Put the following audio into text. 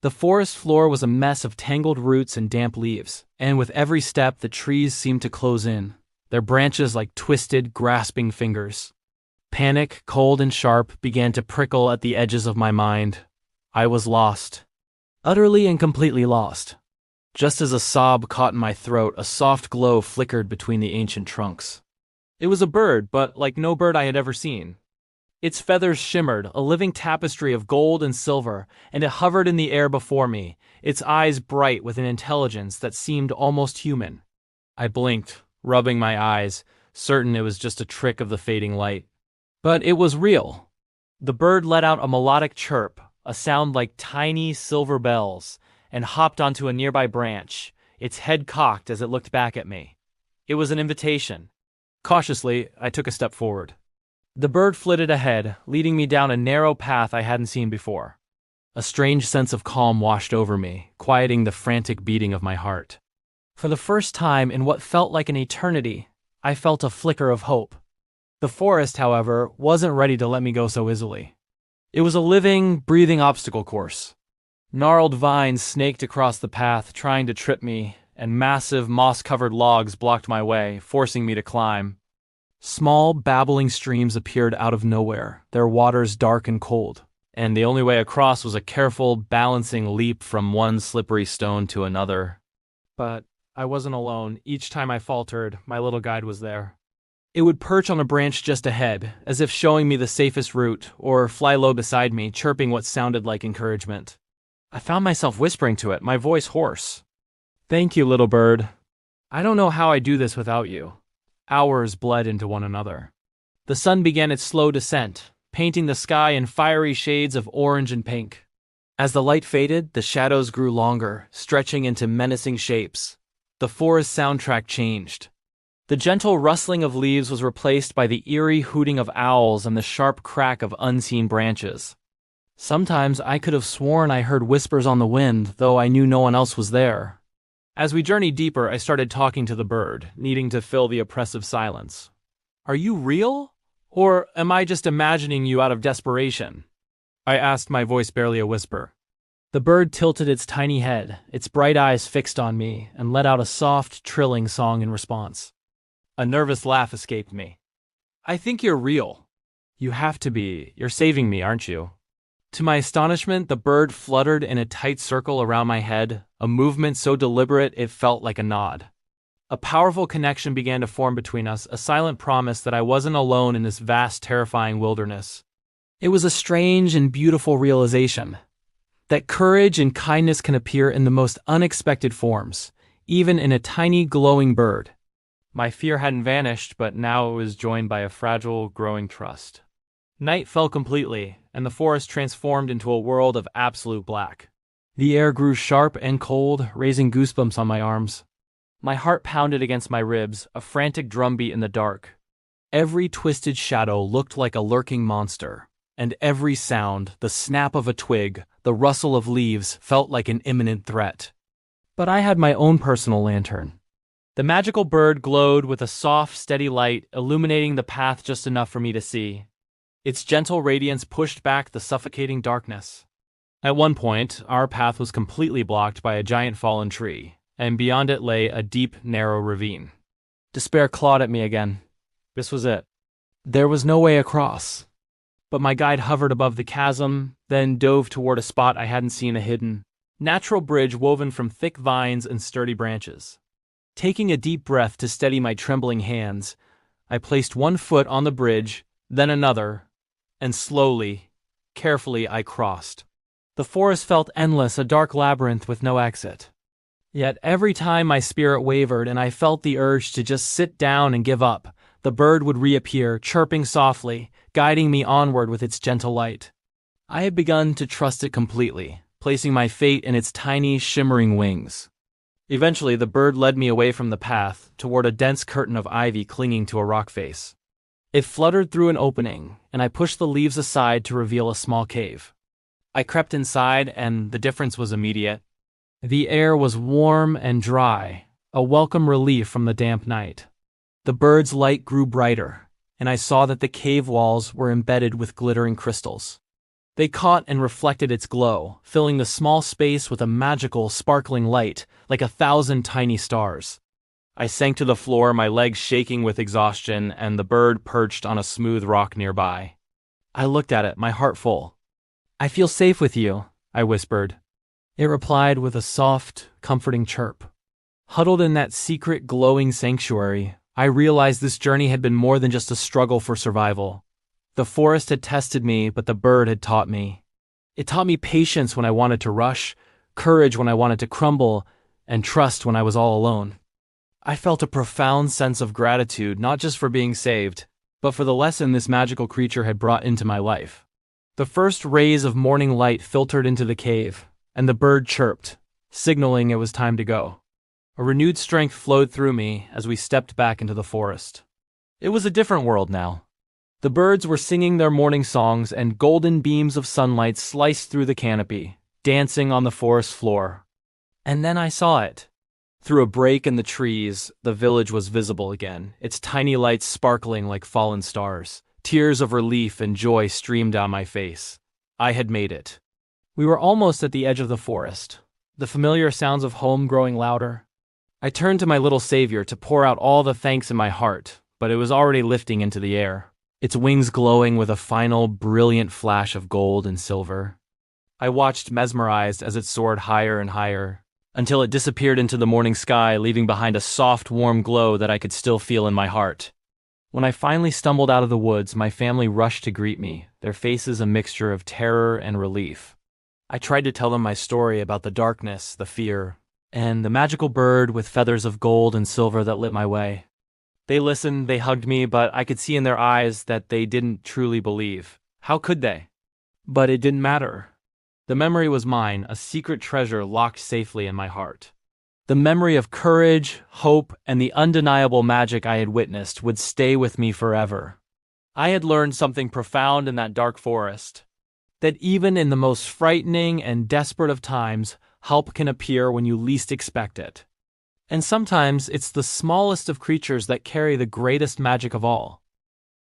The forest floor was a mess of tangled roots and damp leaves, and with every step the trees seemed to close in, their branches like twisted, grasping fingers. Panic, cold and sharp, began to prickle at the edges of my mind. I was lost. Utterly and completely lost. Just as a sob caught in my throat, a soft glow flickered between the ancient trunks. It was a bird, but like no bird I had ever seen. Its feathers shimmered, a living tapestry of gold and silver, and it hovered in the air before me, its eyes bright with an intelligence that seemed almost human. I blinked, rubbing my eyes, certain it was just a trick of the fading light. But it was real. The bird let out a melodic chirp, a sound like tiny silver bells, and hopped onto a nearby branch, its head cocked as it looked back at me. It was an invitation. Cautiously, I took a step forward. The bird flitted ahead, leading me down a narrow path I hadn't seen before. A strange sense of calm washed over me, quieting the frantic beating of my heart. For the first time in what felt like an eternity, I felt a flicker of hope. The forest, however, wasn't ready to let me go so easily. It was a living, breathing obstacle course. Gnarled vines snaked across the path, trying to trip me, and massive, moss-covered logs blocked my way, forcing me to climb. Small, babbling streams appeared out of nowhere, their waters dark and cold, and the only way across was a careful, balancing leap from one slippery stone to another. But I wasn't alone. Each time I faltered, my little guide was there. It would perch on a branch just ahead, as if showing me the safest route, or fly low beside me, chirping what sounded like encouragement. I found myself whispering to it, my voice hoarse. "Thank you, little bird. I don't know how I do this without you." Hours bled into one another. The sun began its slow descent, painting the sky in fiery shades of orange and pink. As the light faded, the shadows grew longer, stretching into menacing shapes. The forest soundtrack changed. The gentle rustling of leaves was replaced by the eerie hooting of owls and the sharp crack of unseen branches. Sometimes I could have sworn I heard whispers on the wind, though I knew no one else was there. As we journeyed deeper, I started talking to the bird, needing to fill the oppressive silence. "Are you real? Or am I just imagining you out of desperation?" I asked, my voice barely a whisper. The bird tilted its tiny head, its bright eyes fixed on me, and let out a soft, trilling song in response. A nervous laugh escaped me. "I think you're real. You have to be. You're saving me, aren't you?" To my astonishment, the bird fluttered in a tight circle around my head, a movement so deliberate it felt like a nod. A powerful connection began to form between us, a silent promise that I wasn't alone in this vast, terrifying wilderness. It was a strange and beautiful realization that courage and kindness can appear in the most unexpected forms, even in a tiny, glowing bird. My fear hadn't vanished, but now it was joined by a fragile, growing trust. Night fell completely, and the forest transformed into a world of absolute black. The air grew sharp and cold, raising goosebumps on my arms. My heart pounded against my ribs, a frantic drumbeat in the dark. Every twisted shadow looked like a lurking monster, and every sound, the snap of a twig, the rustle of leaves, felt like an imminent threat. But I had my own personal lantern. The magical bird glowed with a soft, steady light, illuminating the path just enough for me to see. Its gentle radiance pushed back the suffocating darkness. At one point, our path was completely blocked by a giant fallen tree, and beyond it lay a deep, narrow ravine. Despair clawed at me again. This was it. There was no way across. But my guide hovered above the chasm, then dove toward a spot I hadn't seen, a hidden, natural bridge woven from thick vines and sturdy branches. Taking a deep breath to steady my trembling hands, I placed one foot on the bridge, then another, and slowly, carefully I crossed. The forest felt endless, a dark labyrinth with no exit. Yet every time my spirit wavered and I felt the urge to just sit down and give up, the bird would reappear, chirping softly, guiding me onward with its gentle light. I had begun to trust it completely, placing my fate in its tiny, shimmering wings. Eventually, the bird led me away from the path, toward a dense curtain of ivy clinging to a rock face. It fluttered through an opening, and I pushed the leaves aside to reveal a small cave. I crept inside, and the difference was immediate. The air was warm and dry, a welcome relief from the damp night. The bird's light grew brighter, and I saw that the cave walls were embedded with glittering crystals. They caught and reflected its glow, filling the small space with a magical, sparkling light, like 1,000 tiny stars. I sank to the floor, my legs shaking with exhaustion, and the bird perched on a smooth rock nearby. I looked at it, my heart full. "I feel safe with you," I whispered. It replied with a soft, comforting chirp. Huddled in that secret, glowing sanctuary, I realized this journey had been more than just a struggle for survival. The forest had tested me, but the bird had taught me. It taught me patience when I wanted to rush, courage when I wanted to crumble, and trust when I was all alone. I felt a profound sense of gratitude, not just for being saved, but for the lesson this magical creature had brought into my life. The first rays of morning light filtered into the cave, and the bird chirped, signaling it was time to go. A renewed strength flowed through me as we stepped back into the forest. It was a different world now. The birds were singing their morning songs, and golden beams of sunlight sliced through the canopy, dancing on the forest floor. And then I saw it. Through a break in the trees, the village was visible again, its tiny lights sparkling like fallen stars. Tears of relief and joy streamed down my face. I had made it. We were almost at the edge of the forest, the familiar sounds of home growing louder. I turned to my little savior to pour out all the thanks in my heart, but it was already lifting into the air, its wings glowing with a final, brilliant flash of gold and silver. I watched mesmerized as it soared higher and higher, until it disappeared into the morning sky, leaving behind a soft, warm glow that I could still feel in my heart. When I finally stumbled out of the woods, my family rushed to greet me, their faces a mixture of terror and relief. I tried to tell them my story about the darkness, the fear, and the magical bird with feathers of gold and silver that lit my way. They listened, they hugged me, but I could see in their eyes that they didn't truly believe. How could they? But it didn't matter. The memory was mine, a secret treasure locked safely in my heart. The memory of courage, hope, and the undeniable magic I had witnessed would stay with me forever. I had learned something profound in that dark forest, that even in the most frightening and desperate of times, help can appear when you least expect it. And sometimes it's the smallest of creatures that carry the greatest magic of all.